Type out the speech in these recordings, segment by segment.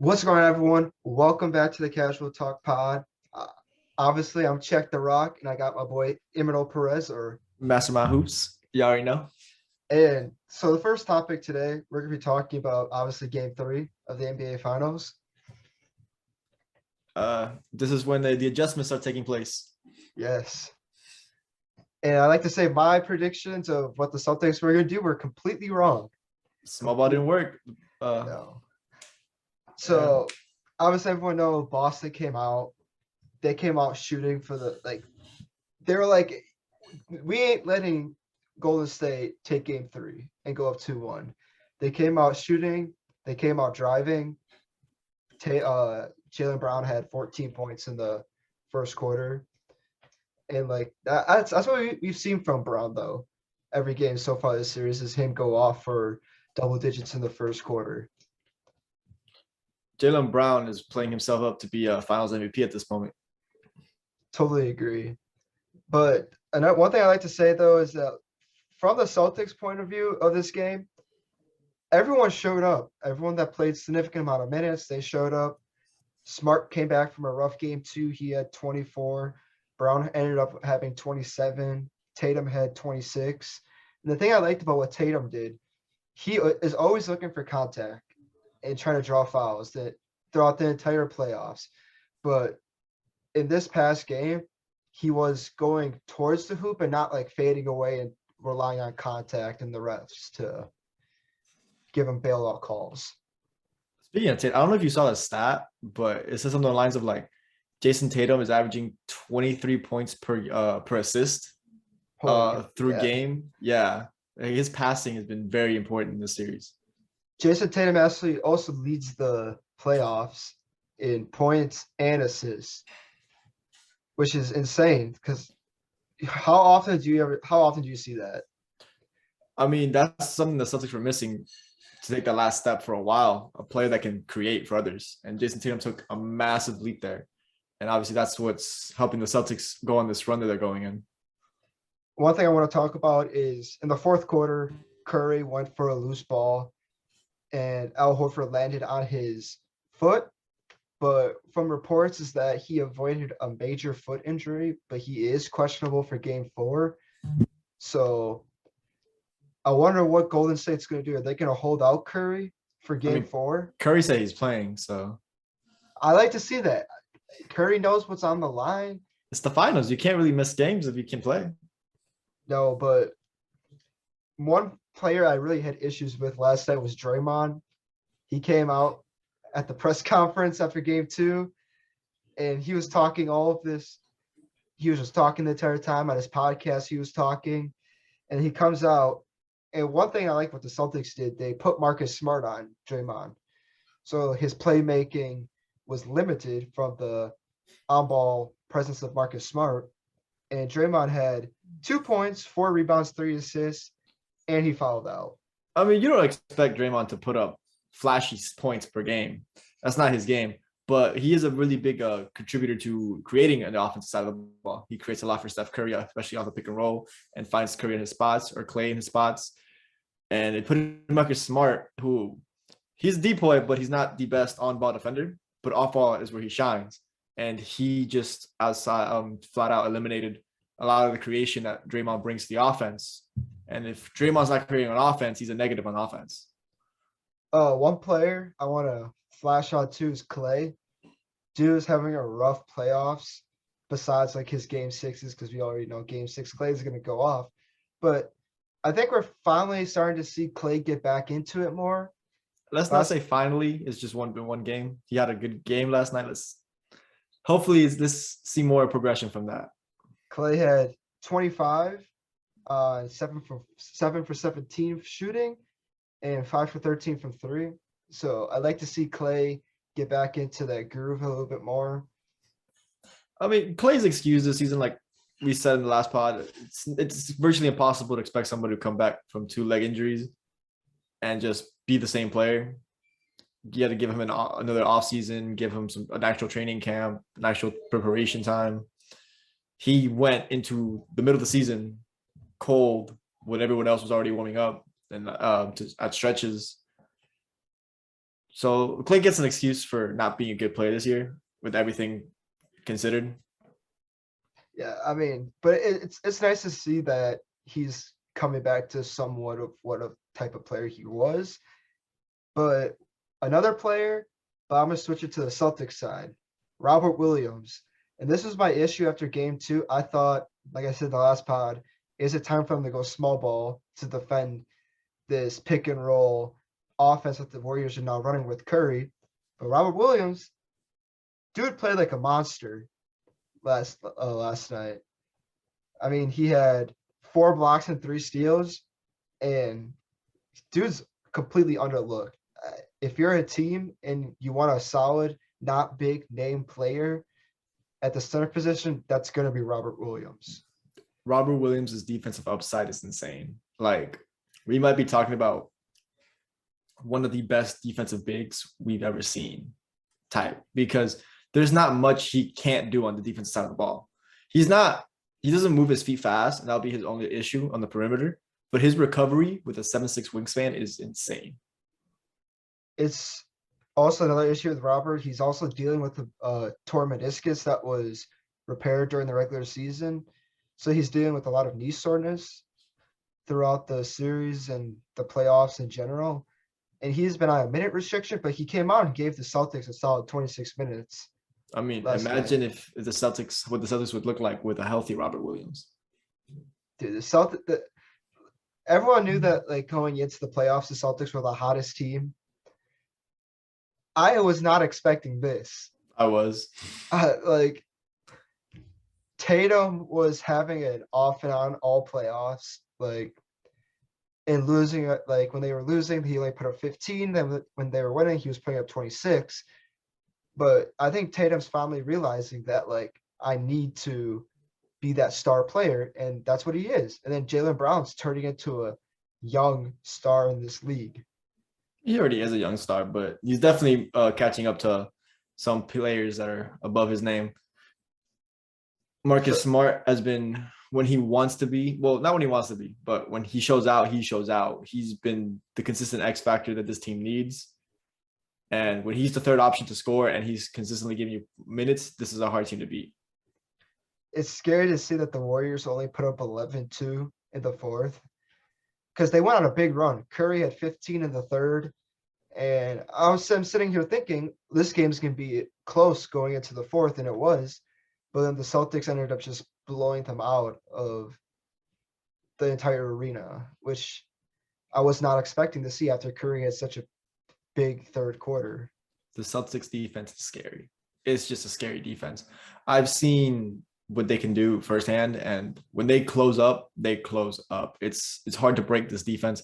What's going on, everyone? Welcome back to the Casual Talk Pod. Uh, Obviously, I'm Check the Rock, and I got my boy Imanol Perez. Mastermind Hoops. You already know. And so the first topic today, we're going to be talking about obviously Game 3 of the NBA Finals. This is when the adjustments are taking place. Yes. And I like to say my predictions of what the Celtics were going to do were completely wrong. Small ball didn't work. No. So obviously, everyone knows Boston came out. They came out shooting for they were like, we ain't letting Golden State take game 3 and go up 2-1. They came out shooting. They came out driving. Jaylen Brown had 14 points in the first quarter. And that's what we've seen from Brown, though. Every game so far this series is him go off for double digits in the first quarter. Jaylen Brown is playing himself up to be a Finals MVP at this moment. Totally agree. But one thing I like to say, though, is that from the Celtics point of view of this game, everyone showed up. Everyone that played significant amount of minutes, they showed up. Smart came back from a rough game too. He had 24. Brown ended up having 27. Tatum had 26. And the thing I liked about what Tatum did, he is always looking for contact and trying to draw fouls throughout the entire playoffs. But in this past game, he was going towards the hoop and not like fading away and relying on contact and the refs to give him bailout calls. Speaking of Tatum, I don't know if you saw the stat, but it says something along the lines of like Jason Tatum is averaging 23 points per assist through game. Yeah, his passing has been very important in this series. Jason Tatum actually also leads the playoffs in points and assists, which is insane because how often do you see that? I mean, that's something the Celtics were missing to take that last step for a while, a player that can create for others. And Jason Tatum took a massive leap there. And obviously that's what's helping the Celtics go on this run that they're going in. One thing I want to talk about is in the fourth quarter, Curry went for a loose ball and Al Horford landed on his foot. But from reports is that he avoided a major foot injury, but he is questionable for game 4. So I wonder what Golden State's going to do. Are they going to hold out Curry for game 4? Curry said he's playing, so I like to see that. Curry knows what's on the line. It's the finals. You can't really miss games if you can play. No, but one player I really had issues with last night was Draymond. He came out at the press conference after game 2, and he was talking all of this. He was just talking the entire time at his podcast. He was talking, and he comes out. And one thing I like what the Celtics did, they put Marcus Smart on Draymond. So his playmaking was limited from the on-ball presence of Marcus Smart. And Draymond had 2 points, 4 rebounds, 3 assists, and he fouled out. I mean, you don't expect Draymond to put up flashy points per game. That's not his game. But he is a really big contributor to creating on the offensive side of the ball. He creates a lot for Steph Curry, especially off the pick and roll, and finds Curry in his spots or Clay in his spots. And they put in Marcus Smart, who he's a decoy, but he's not the best on-ball defender. But off-ball is where he shines. And he just outside flat out eliminated a lot of the creation that Draymond brings to the offense. And if Draymond's not creating on offense, he's a negative on offense. One player I want to flash out to is Clay. Dude is having a rough playoffs besides like his game 6s, because we already know game 6 Clay is going to go off. But I think we're finally starting to see Clay get back into it more. Let's not say finally. It's just one game. He had a good game last night. Hopefully let's see more progression from that. Clay had 25, 7 for 17 shooting, and 5 for 13 from 3. So I'd like to see Clay get back into that groove a little bit more. I mean, Clay's excuse this season, like we said in the last pod, it's virtually impossible to expect somebody to come back from 2 leg injuries and just be the same player. You got to give him another offseason, give him an actual training camp, an actual preparation time. He went into the middle of the season cold when everyone else was already warming up and at stretches. So Clay gets an excuse for not being a good player this year with everything considered. Yeah, I mean, but it's nice to see that he's coming back to somewhat of what a type of player he was. But another player, but I'm gonna switch it to the Celtics side, Robert Williams. And this was my issue after game two. I thought, like I said in the last pod, is it time for him to go small ball to defend this pick and roll offense that the Warriors are now running with Curry? But Robert Williams, dude played like a monster last night. I mean, he had 4 blocks and 3 steals, and dude's completely underlooked. If you're a team and you want a solid, not big name player at the center position, that's going to be Robert Williams. Robert Williams' defensive upside is insane. Like, we might be talking about one of the best defensive bigs we've ever seen type, because there's not much he can't do on the defensive side of the ball. He doesn't move his feet fast, and that'll be his only issue on the perimeter. But his recovery with a 7'6" wingspan is insane. It's also another issue with Robert. He's also dealing with a torn meniscus that was repaired during the regular season. So he's dealing with a lot of knee soreness throughout the series and the playoffs in general. And he's been on a minute restriction, but he came out and gave the Celtics a solid 26 minutes. I mean, last imagine night. if the Celtics, what the Celtics would look like with a healthy Robert Williams. Dude, everyone knew that like going into the playoffs, the Celtics were the hottest team. I was not expecting this. I was. Like Tatum was having an off and on all playoffs, like, and losing. Like when they were losing, he only put up 15. Then when they were winning, he was putting up 26. But I think Tatum's finally realizing that like I need to be that star player, and that's what he is. And then Jaylen Brown's turning into a young star in this league. He already is a young star, but he's definitely catching up to some players that are above his name. Marcus Smart has been, when he wants to be, well, not when he wants to be, but when he shows out, he shows out. He's been the consistent X factor that this team needs. And when he's the third option to score and he's consistently giving you minutes, this is a hard team to beat. It's scary to see that the Warriors only put up 11-2 in the fourth, because they went on a big run. Curry had 15 in the third, and I'm sitting here thinking this game's going to be close going into the fourth, and it was. But then the Celtics ended up just blowing them out of the entire arena, which I was not expecting to see after Curry had such a big third quarter. The Celtics defense is scary. It's just a scary defense. I've seen what they can do firsthand, and when they close up, they close up. It's hard to break this defense.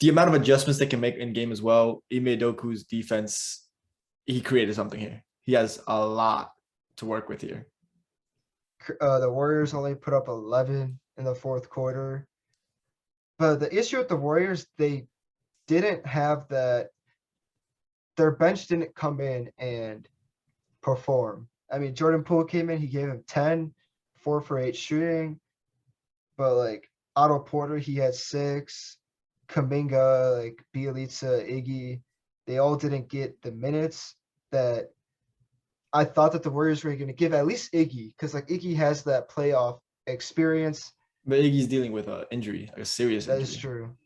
The amount of adjustments they can make in game as well. Ime Doku's defense, he created something here. He has a lot to work with here. The Warriors only put up 11 in the fourth quarter. But the issue with the Warriors, they didn't have that. Their bench didn't come in and perform. I mean, Jordan Poole came in, he gave him 10, 4 for 8 shooting. But like Otto Porter, he had 6. Kuminga, like Bjelica, Iggy, they all didn't get the minutes that I thought that the Warriors were going to give at least Iggy, because like Iggy has that playoff experience. But Iggy's dealing with an injury, like a serious injury. That is true.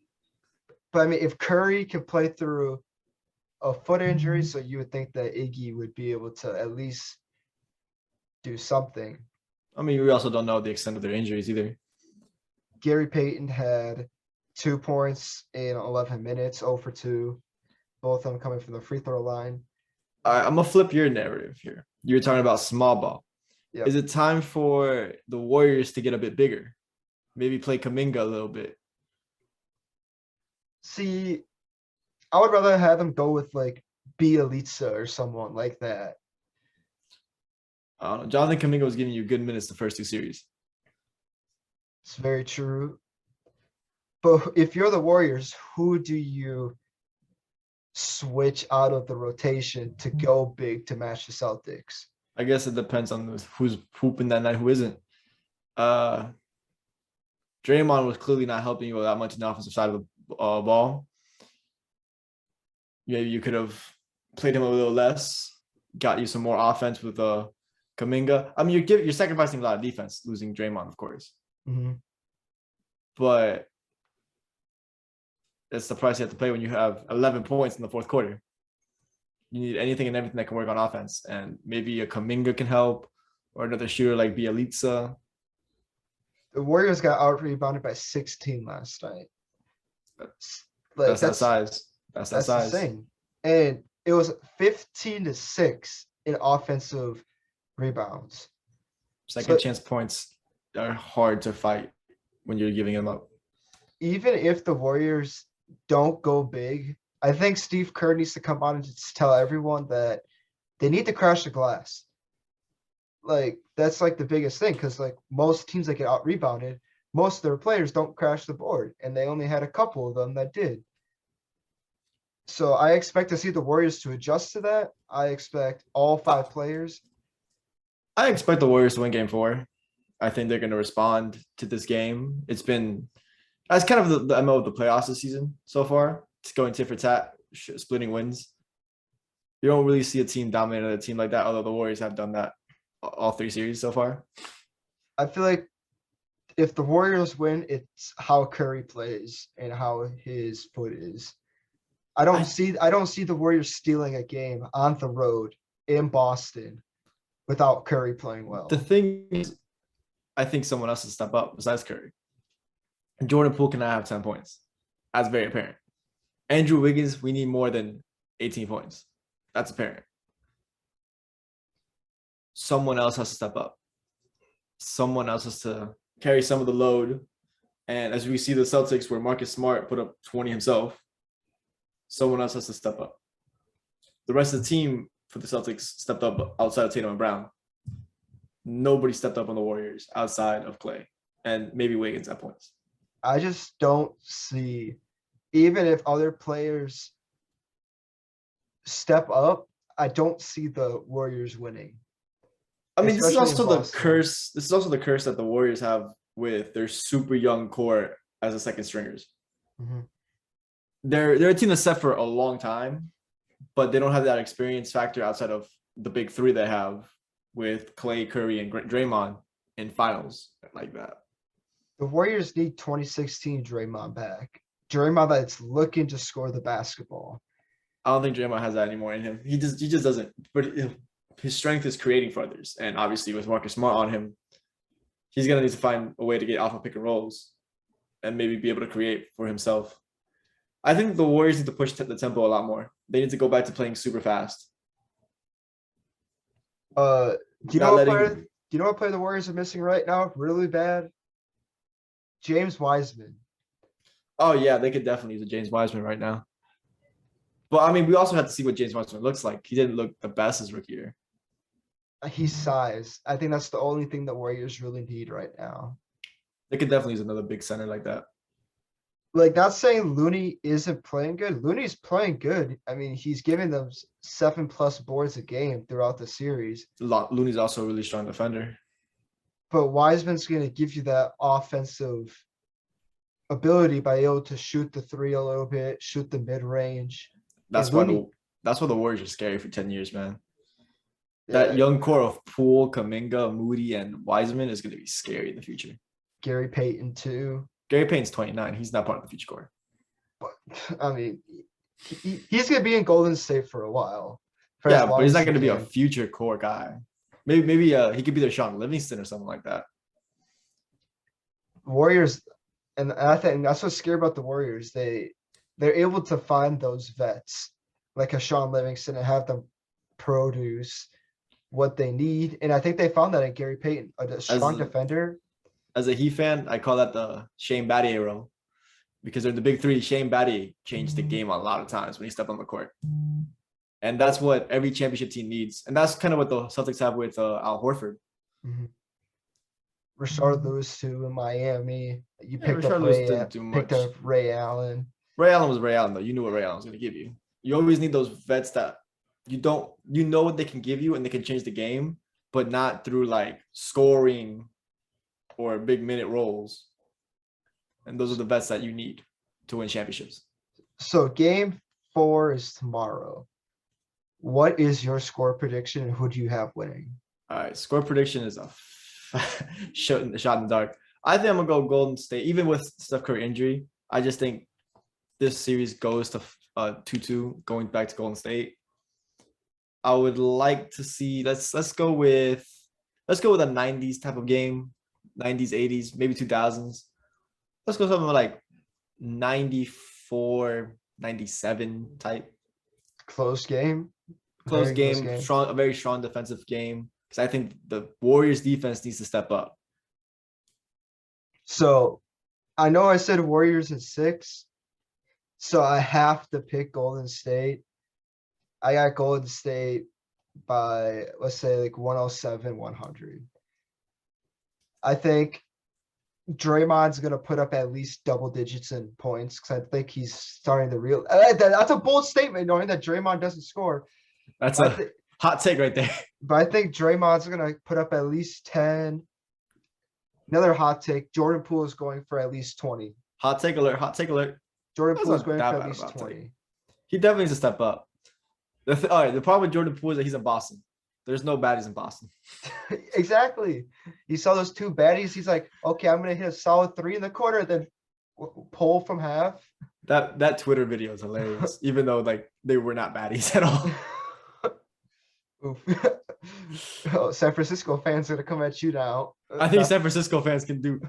But I mean, if Curry can play through a foot injury, so you would think that Iggy would be able to at least do something. I mean, we also don't know the extent of their injuries either. Gary Payton had 2 points in 11 minutes, 0 for 2, both of them coming from the free throw line. All right, I'm gonna flip your narrative here. You were talking about small ball. Yep. Is it time for the Warriors to get a bit bigger? Maybe play Kuminga a little bit. See, I would rather have them go with like Bjelica or someone like that. I don't know. Jonathan Kuminga was giving you good minutes the first 2 series. It's very true. But if you're the Warriors, who do you switch out of the rotation to go big to match the Celtics? I guess it depends on who's hooping that night, who isn't. Draymond was clearly not helping you that much in the offensive side of the ball. Maybe you could have played him a little less, got you some more offense with Kuminga. I mean, you're sacrificing a lot of defense, losing Draymond, of course. Mhm. But that's the price you have to pay when you have 11 points in the fourth quarter. You need anything and everything that can work on offense, and maybe a Kuminga can help, or another shooter like Bielitsa. The Warriors got out rebounded by 16 last night. Like That's that size. That's that that's size. insane. And it was 15-6 in offensive rebounds. Second So chance points are hard to fight when you're giving them up. even if the Warriors don't go big, I think Steve Kerr needs to come on and just tell everyone that they need to crash the glass. Like that's like the biggest thing because like most teams that get out rebounded, most of their players don't crash the board, and they only had a couple of them that did. So I expect to see the Warriors to adjust to that. I expect all 5 players. I expect the Warriors to win game 4. I think they're going to respond to this game. It's been that's kind of the MO of the playoffs this season so far. It's going tit for tat, splitting wins. You don't really see a team dominate a team like that, although the Warriors have done that all 3 series so far. I feel like if the Warriors win, it's how Curry plays and how his foot is. I don't see the Warriors stealing a game on the road in Boston without Curry playing well. The thing is, I think someone else will step up besides Curry. Jordan Poole cannot have 10 points. That's very apparent. Andrew Wiggins, we need more than 18 points. That's apparent. Someone else has to step up. Someone else has to carry some of the load. And as we see the Celtics, where Marcus Smart put up 20 himself, someone else has to step up. The rest of the team for the Celtics stepped up outside of Tatum and Brown. Nobody stepped up on the Warriors outside of Clay and maybe Wiggins at points. I just don't see, even if other players step up, I don't see the Warriors winning. I mean, this is Especially in also the Boston. curse. This is also the curse that the Warriors have with their super young core as the second stringers. Mhm. They're a team that's set for a long time, but they don't have that experience factor outside of the big 3 they have with Clay, Curry, and Draymond in finals like that. The Warriors need 2016 Draymond back. Draymond that's looking to score the basketball. I don't think Draymond has that anymore in him. He just doesn't. But his strength is creating for others, and obviously with Marcus Smart on him, he's gonna need to find a way to get off of pick and rolls, and maybe be able to create for himself. I think the Warriors need to push the tempo a lot more. They need to go back to playing super fast. Do you Not know what letting- player? Do you know what player the Warriors are missing right now? Really bad. James Wiseman. Oh yeah, they could definitely use a James Wiseman right now. But I mean, we also have to see what James Wiseman looks like. He didn't look the best his rookie year. He's size. I think that's the only thing the Warriors really need right now. They could definitely use another big center like that. Like, not saying Looney isn't playing good. Looney's playing good. I mean, he's giving them 7+ boards a game throughout the series. Looney's also a really strong defender. But Wiseman's going to give you that offensive ability by able to shoot the 3 a little bit, shoot the mid range. That's And why Looney- that's why the Warriors are scary for 10 years, man. Yeah, That young core of Poole, Kuminga, Moody, and Wiseman is going to be scary in the future. Gary Payton too. Gary Payton's 29. He's not part of the future core. But I mean, he's going to be in Golden State for a while. For Yeah, as long but he's as not he going to be a can. future core guy. Maybe he could be their Sean Livingston or something like that. Warriors, and I think that's what's scary about the Warriors. They're able to find those vets like a Sean Livingston and have them produce what they need. And I think they found that in Gary Payton, a strong defender. As a Heat fan, I call that the Shane Battier role because they're the big 3. Shane Battier changed the game a lot of times when he stepped on the court. And that's what every championship team needs. And that's kind of what the Celtics have with Al Horford. Mhm. Rashard Lewis too in Miami. You Yeah, picked up Rashard Lewis didn't do picked much. up Ray Allen. Ray Allen was Ray Allen, though. You knew what Ray Allen was going to give you. You always need those vets that you know what they can give you and they can change the game, but not through like scoring or big minute roles. And those are the vets that you need to win championships. So game 4 is tomorrow. What is your score prediction and who do you have winning? All right, score prediction is a shot in the dark. I think I'm gonna go Golden State, even with Steph Curry injury. I just think this series goes to 2-2, going back to Golden State. I would like to see let's go with a 90s type of game, 90s, 80s, maybe 2000s. Let's go something like 94, 97 type. Close game. Close Very game, close game. strong, a very strong defensive game. Because I think the Warriors defense needs to step up. So I know I said Warriors at 6. So I have to pick Golden State. I got Golden State by, let's say, like 107, 100. I think Draymond's going to put up at least double digits in points because I think he's starting to real. That's a bold statement, knowing that Draymond doesn't score. That's a hot take right there. But I think Draymond's going to put up at least 10. Another hot take, Jordan Poole is going for at least 20. Hot take alert, hot take alert. Jordan That's Poole is not going that for bad at least of a hot 20. take. He definitely needs to step up. All right, the problem with Jordan Poole is that he's in Boston. There's no baddies in Boston. Exactly. He saw those two baddies. He's like, okay, I'm going to hit a solid 3 in the quarter, then pull from half. That Twitter video is hilarious, even though like they were not baddies at all. Oof. Oh, San Francisco fans are going to come at you now. I think San Francisco fans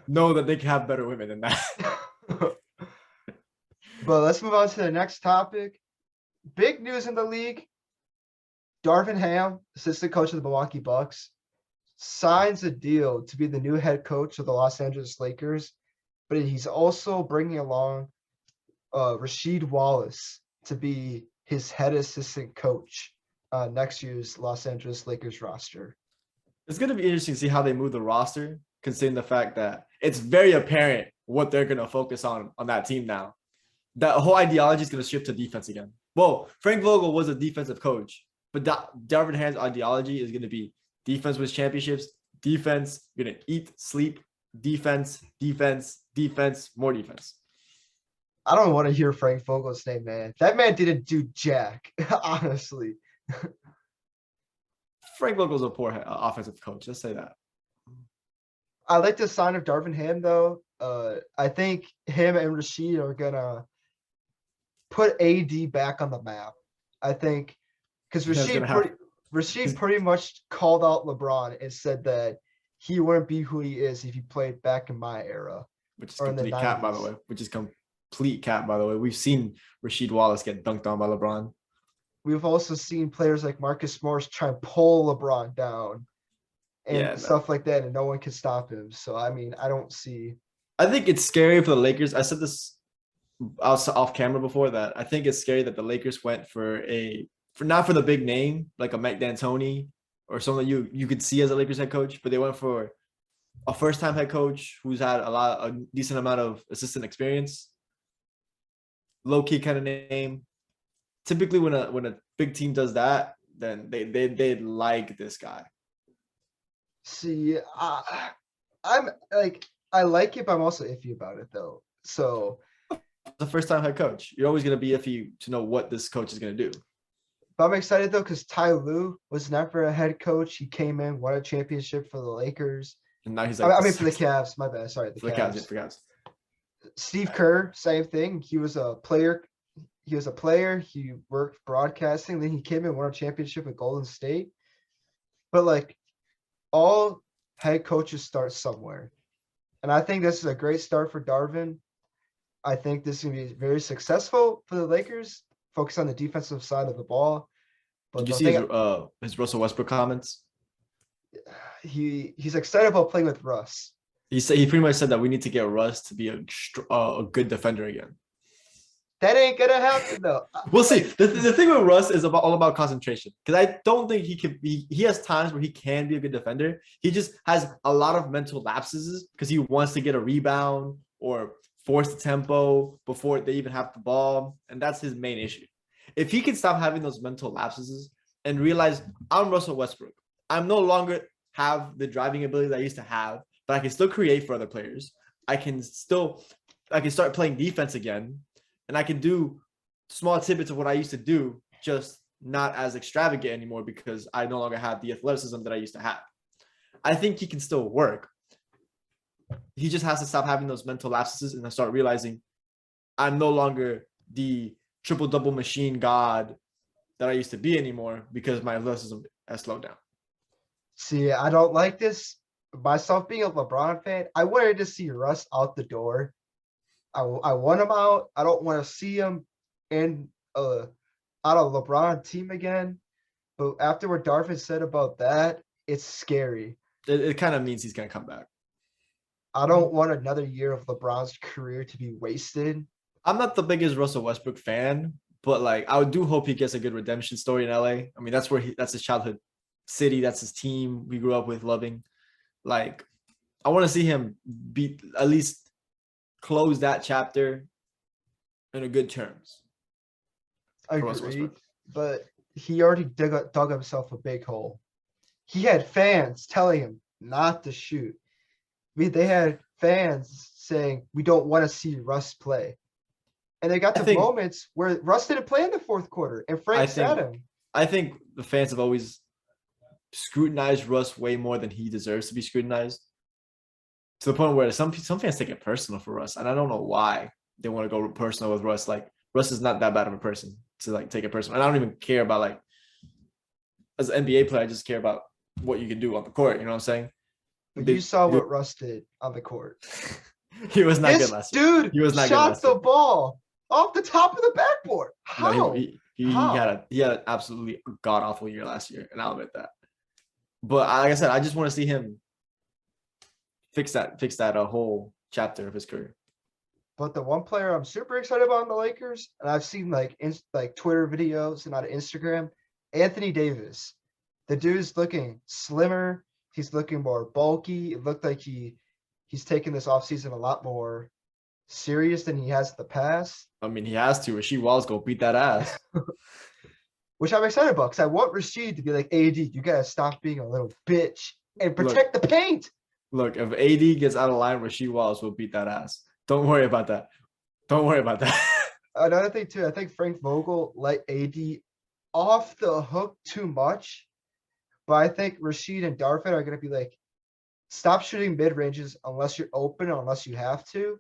know that they can have better women than that. But let's move on to the next topic. Big news in the league. Darvin Ham, assistant coach of the Milwaukee Bucks, signs a deal to be the new head coach of the Los Angeles Lakers, but he's also bringing along Rasheed Wallace to be his head assistant coach next year's Los Angeles Lakers roster. It's going to be interesting to see how they move the roster, considering the fact that it's very apparent what they're going to focus on that team now. That whole ideology is going to shift to defense again. Well, Frank Vogel was a defensive coach, but Darvin Ham's ideology is going to be defense wins championships, defense, you're going to eat, sleep, defense, defense, defense, more defense. I don't want to hear Frank Vogel's name, man. That man didn't do jack, honestly. Frank Vogel's a poor offensive coach. Let's say that. I like the sign of Darvin Ham, though. I think him and Rasheed are going to put AD back on the map. I think because Rasheed pretty much called out LeBron and said that he wouldn't be who he is if he played back in my era. Which is complete cap, by the way. Complete cap, by the way. We've seen Rasheed Wallace get dunked on by LeBron. We've also seen players like Marcus Morris try and pull LeBron down and stuff like that, and no one can stop him. So, I mean, I think it's scary for the Lakers. I said this off camera before that. I think it's scary that the Lakers went for not for the big name, like a Mike D'Antoni or someone that you could see as a Lakers head coach, but they went for a first-time head coach who's had a decent amount of assistant experience, low-key kind of name. Typically, when a big team does that, then they like this guy. See, I'm like, I like it, but I'm also iffy about it, though. So, the first-time head coach, you're always going to be iffy to know what this coach is going to do. But I'm excited, though, because Ty Lue was never a head coach. He came in, won a championship for the Lakers. And now he's like, for the Cavs. My bad. Sorry, the Cavs. For the Cavs. Steve Kerr, same thing. He was a player. He worked broadcasting. Then he came in, won a championship with Golden State. But like, all head coaches start somewhere, and I think this is a great start for Darvin. I think this is going to be very successful for the Lakers. Focus on the defensive side of the ball. But did you see his Russell Westbrook comments? He's excited about playing with Russ. He pretty much said that we need to get Russ to be a good defender again. That ain't gonna happen though. We'll see. The thing with Russ is all about concentration, because I don't think he has times where he can be a good defender. He just has a lot of mental lapses because he wants to get a rebound or force the tempo before they even have the ball, and that's his main issue. If he can stop having those mental lapses and realize, I'm Russell Westbrook, I'm no longer have the driving ability that I used to have, but I can still create for other players. I can start playing defense again, and I can do small tidbits of what I used to do, just not as extravagant anymore because I no longer have the athleticism that I used to have. I think he can still work. He just has to stop having those mental lapses and start realizing I'm no longer the triple double machine god that I used to be anymore because my athleticism has slowed down. See, I don't like this. Myself being a LeBron fan, I wanted to see Russ out the door. I want him out. I don't want to see him in on a LeBron team again. But after what Darvin said about that, it's scary. It kind of means he's going to come back. I don't want another year of LeBron's career to be wasted. I'm not the biggest Russell Westbrook fan, but like I do hope he gets a good redemption story in LA. I mean, that's his childhood city. That's his team we grew up with loving. Like, I want to see him be at least close that chapter in a good terms. I agree, but he already dug himself a big hole. He had fans telling him not to shoot. They had fans saying, we don't want to see Russ play. And they got to moments where Russ didn't play in the fourth quarter, and Frank sat him. I think the fans have always scrutinized Russ way more than he deserves to be scrutinized. To the point where some fans take it personal for Russ, and I don't know why they want to go personal with Russ. Like, Russ is not that bad of a person to like take it personal. And I don't even care about, like, as an NBA player, I just care about what you can do on the court. You know what I'm saying? But you saw what Russ did on the court. He was not good last year. Dude, he was not shot the ball off the top of the backboard. How? No, he had an absolutely god awful year last year, and I'll admit that. But like I said, I just want to see him fix that whole chapter of his career. But the one player I'm super excited about in the Lakers, and I've seen like Twitter videos and on Instagram, Anthony Davis. The dude's looking slimmer. He's looking more bulky. It looked like he's taken this offseason a lot more serious than he has in the past. I mean, he has to. Rasheed Wallace go beat that ass. Which I'm excited about because I want Rasheed to be like, AD, you got to stop being a little bitch and protect the paint. Look, if AD gets out of line, Rasheed Wallace will beat that ass. Don't worry about that. Don't worry about that. Another thing, too, I think Frank Vogel let AD off the hook too much. But I think Rasheed and Darvin are going to be like, stop shooting mid-ranges unless you're open or unless you have to.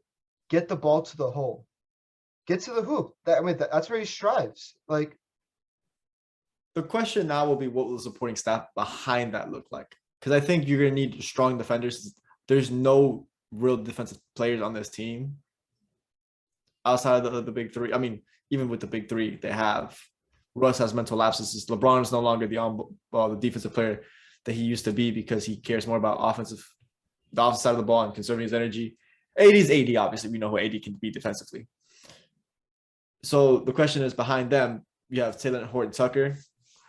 Get the ball to the hole. Get to the hoop. That's where he strives. Like, the question now will be, what will the supporting staff behind that look like? Because I think you're going to need strong defenders. There's no real defensive players on this team outside of the big three. I mean, even with the big three, they have. Russ has mental lapses. LeBron is no longer the defensive player that he used to be because he cares more about the offensive side of the ball and conserving his energy. AD is AD, obviously. We know who AD can be defensively. So the question is, behind them, you have Taylor Horton-Tucker,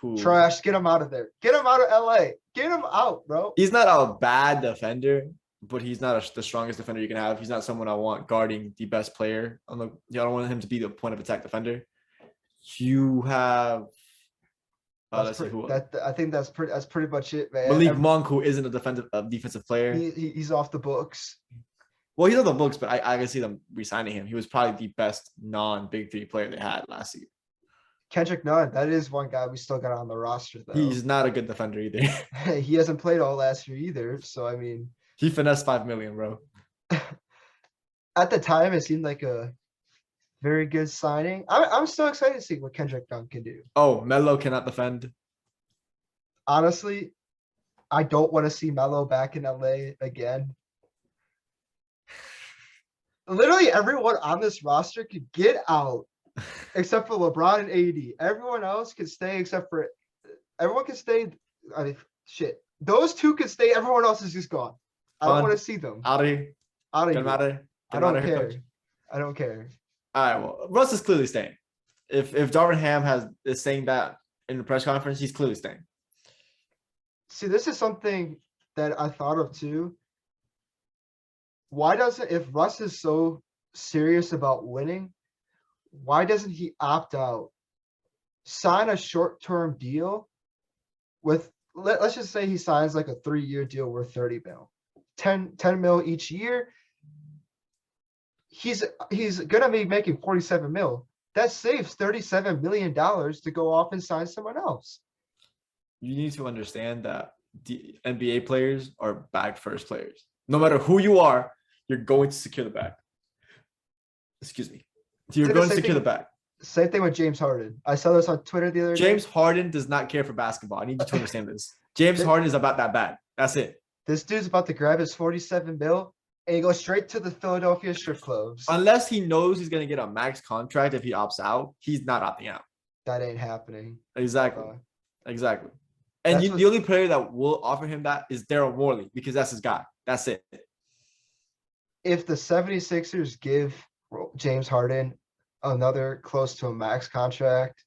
who trash. Get him out of there. Get him out of LA. Get him out, bro. He's not a bad defender, but he's not the strongest defender you can have. He's not someone I want guarding the best player. I don't want him to be the point of attack defender. You have I think that's pretty much it, man. Malik Monk, who isn't a defensive player. He's off the books. Well, he's on the books, but I can see them re-signing him. He was probably the best non-big three player they had last year. Kendrick Nunn, that is one guy we still got on the roster, though. He's not a good defender either. He hasn't played all last year either, so I mean, he finessed $5 million, bro. At the time, it seemed like a very good signing. I'm still excited to see what Kendrick Nunn can do. Oh, Melo cannot defend. Honestly, I don't want to see Melo back in LA again. Literally everyone on this roster could get out except for LeBron and AD. Everyone else can stay everyone can stay. I mean, shit. Those two can stay. Everyone else is just gone. I don't want to see them. Out of here. I don't care. Coach. I don't care. All right. Well, Russ is clearly staying. If Darvin Ham is saying that in the press conference, he's clearly staying. See, this is something that I thought of too. Why doesn't, if Russ is so serious about winning, why doesn't he opt out? Sign a short-term deal with, let's just say he signs like a 3-year deal worth 30 mil, 10 mil each year. He's gonna be making 47 mil. that saves $37 million to go off and sign someone else. You need to understand that the NBA players are bag first players. No matter who you are, you're going to secure the bag. Excuse me. You're going to secure the bag. Same thing with James Harden. I saw this on Twitter the other day. James Harden does not care for basketball. I need you to understand this. James Harden is about that bag. That's it. This dude's about to grab his 47 mil and he goes straight to the Philadelphia strip clubs. Unless he knows he's going to get a max contract if he opts out, he's not opting out. That ain't happening. Exactly. Exactly. And the only player that will offer him that is Daryl Morey because that's his guy. That's it. If the 76ers give James Harden another close to a max contract,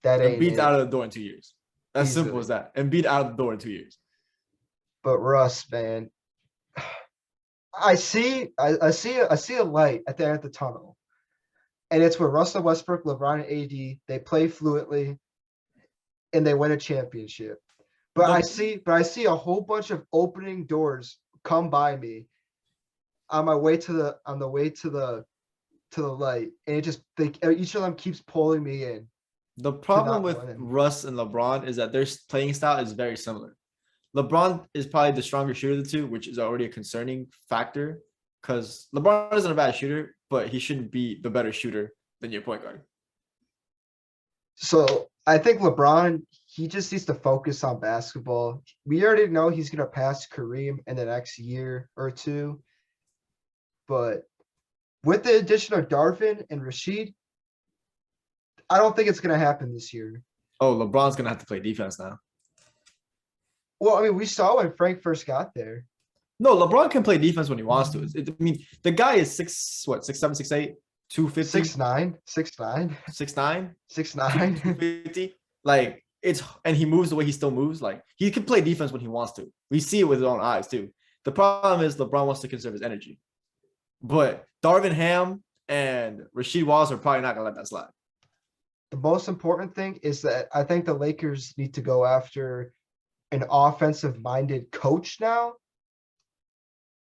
that ain't Embiid's out of the door in 2 years. As simple as that. Embiid out of the door in 2 years. But Russ, man, I see a light at the end of the tunnel. And it's where Russell Westbrook, LeBron, and AD, they play fluently and they win a championship. But I see a whole bunch of opening doors come by me on the way to the light. And each of them keeps pulling me in. The problem with Russ and LeBron is that their playing style is very similar. LeBron is probably the stronger shooter of the two, which is already a concerning factor because LeBron isn't a bad shooter, but he shouldn't be the better shooter than your point guard. So I think LeBron, he just needs to focus on basketball. We already know he's going to pass Kareem in the next year or two. But with the addition of Darvin and Rashid, I don't think it's going to happen this year. Oh, LeBron's going to have to play defense now. Well, I mean, we saw when Frank first got there. No, LeBron can play defense when he wants to. I mean, the guy is 6'7", 6'8", 250. 6'9", 6'9". 6'9"? 6'9". 250. Like, and he moves the way he still moves. Like, he can play defense when he wants to. We see it with his own eyes, too. The problem is LeBron wants to conserve his energy. But Darvin Ham and Rasheed Wallace are probably not going to let that slide. The most important thing is that I think the Lakers need to go after an offensive-minded coach now.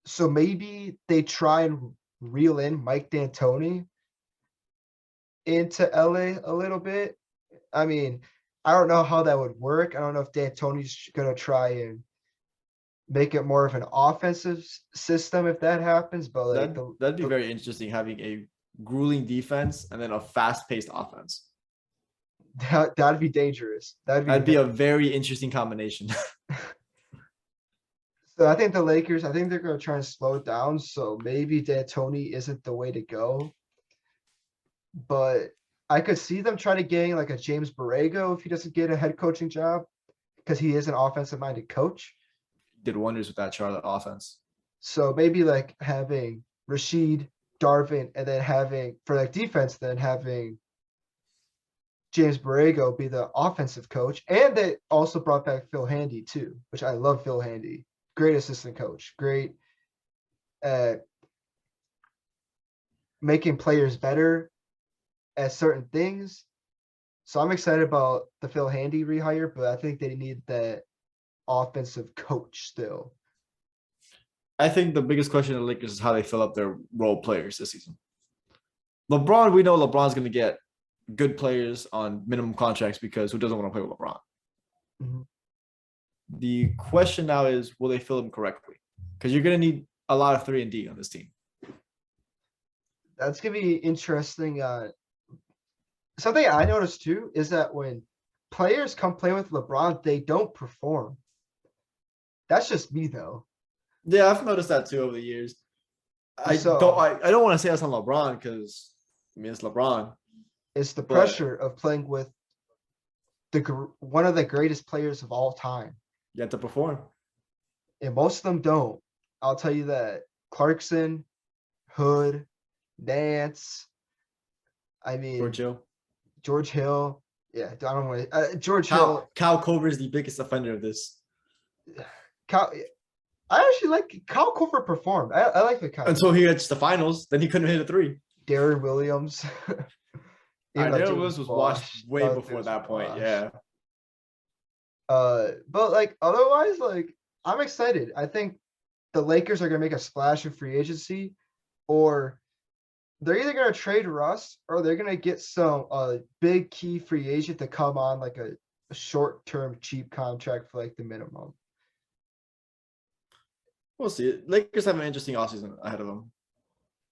So maybe they try and reel in Mike D'Antoni into LA a little bit. I mean, I don't know how that would work. I don't know if D'Antoni's going to try and make it more of an offensive system if that happens. But like that'd be very interesting, having a grueling defense and then a fast-paced offense. That'd be dangerous. That'd be a very interesting combination. So I think the Lakers, I think they're going to try and slow it down. So maybe D'Antoni isn't the way to go. But I could see them trying to get like a James Borrego if he doesn't get a head coaching job because he is an offensive-minded coach. Did wonders with that Charlotte offense. So maybe like having Rashid, Darvin, and then having for like defense, then having James Borrego be the offensive coach. And they also brought back Phil Handy too, which I love Phil Handy. Great assistant coach. Great at making players better at certain things. So I'm excited about the Phil Handy rehire, but I think they need that offensive coach still. I think the biggest question of the Lakers is how they fill up their role players this season. LeBron, we know LeBron's going to get good players on minimum contracts because who doesn't want to play with LeBron? Mm-hmm. The question now is, will they fill them correctly? Because you're going to need a lot of 3 and D on this team. That's going to be interesting. Something I noticed too is that when players come play with LeBron, they don't perform. That's just me though. Yeah, I've noticed that too over the years. I don't want to say that's on LeBron because I mean it's LeBron. It's the pressure of playing with one of the greatest players of all time. You have to perform. And most of them don't. I'll tell you that. Clarkson, Hood, Nance. I mean, George Hill. Yeah, I don't want to. George Hill. Kyle Korver is the biggest offender of this. I actually like Kyle Korver performed. I like the Kyle. Until he reached the finals, then he couldn't hit a 3. Darren Williams. Darren Williams was washed way before that point. Yeah. But like otherwise, like I'm excited. I think the Lakers are gonna make a splash in free agency, or they're either gonna trade Russ or they're gonna get some big key free agent to come on like a short-term cheap contract for like the minimum. We'll see. Lakers have an interesting offseason ahead of them.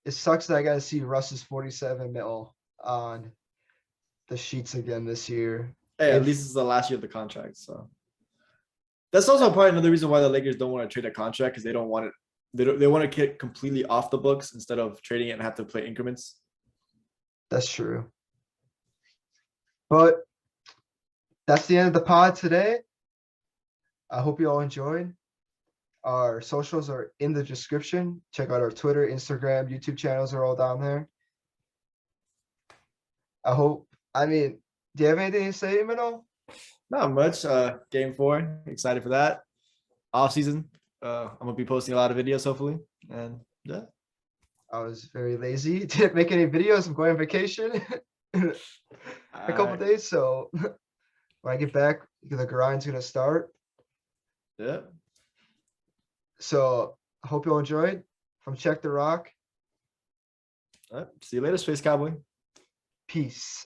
It sucks that I gotta see Russ's 47 mil on the sheets again this year. Hey, at If least it's the last year of the contract, so that's also probably another reason why the Lakers don't want to trade a contract because they don't want it. They want to get completely off the books instead of trading it and have to play increments. that's true. But that's the end of the pod today. I hope you all enjoyed. Our socials are in the description. Check out our Twitter, Instagram, YouTube channels are all down there. Do you have anything to say, Imanol? Not much. Game 4, excited for that. Off season, I'm gonna be posting a lot of videos hopefully, and yeah. I was very lazy. Didn't make any videos. I'm going on vacation in a couple days. So when I get back, the grind's gonna start. Yeah. So I hope you all enjoyed. From Check the Rock. All right. See you later, Space Cowboy. Peace.